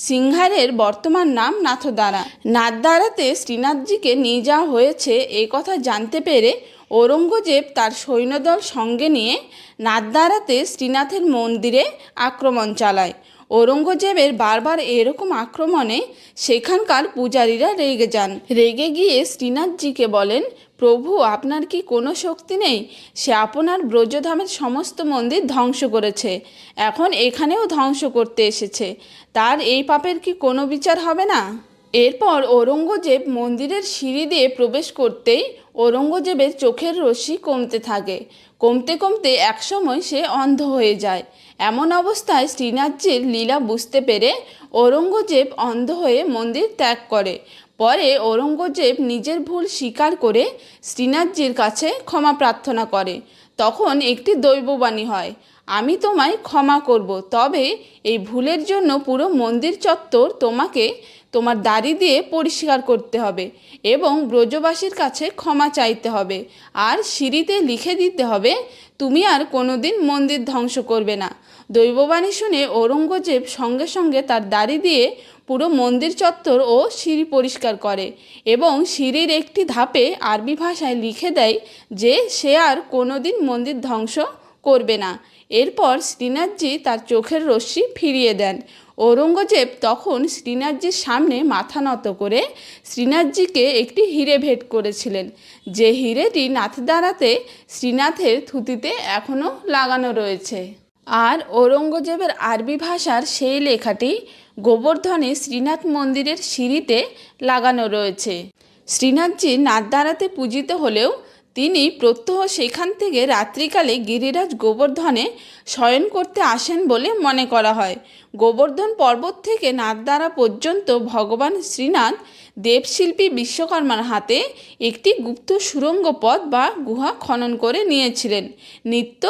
সিংহারের বর্তমান নাম নাথদ্বারা। নাথদ্বারাতে শ্রীনাথজিকে নিয়ে যাওয়া হয়েছে এই কথা জানতে পেরে ঔরঙ্গজেব তার সৈন্যদল সঙ্গে নিয়ে নাথদ্বারাতে শ্রীনাথের মন্দিরে আক্রমণ চালায়। ঔরঙ্গজেবের বারবার এরকম আক্রমণে সেখানকার পূজারীরা রেগে যান। রেগে গিয়ে শ্রীনাথজিকে বলেন, প্রভু, আপনার কি কোনো শক্তি নেই? সে আপনার ব্রজধামের সমস্ত মন্দির ধ্বংস করেছে, এখন এখানেও ধ্বংস করতে এসেছে। তার এই পাপের কি কোনো বিচার হবে না? এরপর ঔরঙ্গজেব মন্দিরের সিঁড়ি দিয়ে প্রবেশ করতেই ঔরঙ্গজেবের চোখের রশ্মি কমতে থাকে। কমতে কমতে একসময় সে অন্ধ হয়ে যায়। এমন অবস্থায় শ্রীনাথজির লীলা বুঝতে পেরে ঔরঙ্গজেব অন্ধ হয়ে মন্দির ত্যাগ করে। পরে ঔরঙ্গজেব নিজের ভুল স্বীকার করে শ্রীনাথজির কাছে ক্ষমা প্রার্থনা করে। তখন একটি দৈববাণী হয়, আমি তোমায় ক্ষমা করব, তবে এই ভুলের জন্য পুরো মন্দির চত্বর তোমাকে তোমার দাড়ি দিয়ে পরিষ্কার করতে হবে এবং ব্রজবাসীর কাছে ক্ষমা চাইতে হবে, আর সিঁড়িতে লিখে দিতে হবে তুমি আর কোনোদিন মন্দির ধ্বংস করবে না। দৈববাণী শুনে ঔরঙ্গজেব সঙ্গে সঙ্গে তার দাড়ি দিয়ে পুরো মন্দির চত্বর ও সিঁড়ি পরিষ্কার করে এবং সিঁড়ির একটি ধাপে আরবি ভাষায় লিখে দেয় যে সে আর কোনোদিন মন্দির ধ্বংস করবে না। এরপর শ্রীনাথজি তার চোখের রশ্মি ফিরিয়ে দেন। ঔরঙ্গজেব তখন শ্রীনাথজির সামনে মাথা নত করে শ্রীনাথজিকে একটি হিরে ভেট করেছিলেন, যে হিরেটি নাথদ্বারাতে শ্রীনাথের থুতিতে এখনও লাগানো রয়েছে। আর ঔরঙ্গজেবের আরবি ভাষার সেই লেখাটি গোবর্ধনে শ্রীনাথ মন্দিরের সিঁড়িতে লাগানো রয়েছে। শ্রীনাথজি নাথদ্বারাতে পূজিত হলেও তিনি প্রত্যহ সেখান থেকে রাত্রিকালে গিরিরাজ গোবর্ধনে শয়ন করতে আসেন বলে মনে করা হয়। গোবর্ধন পর্বত থেকে নাথদ্বারা পর্যন্ত ভগবান শ্রীনাথ দেবশিল্পী বিশ্বকর্মার হাতে একটি গুপ্ত সুড়ঙ্গ পথ বা গুহা খনন করে নিয়েছিলেন। নিত্য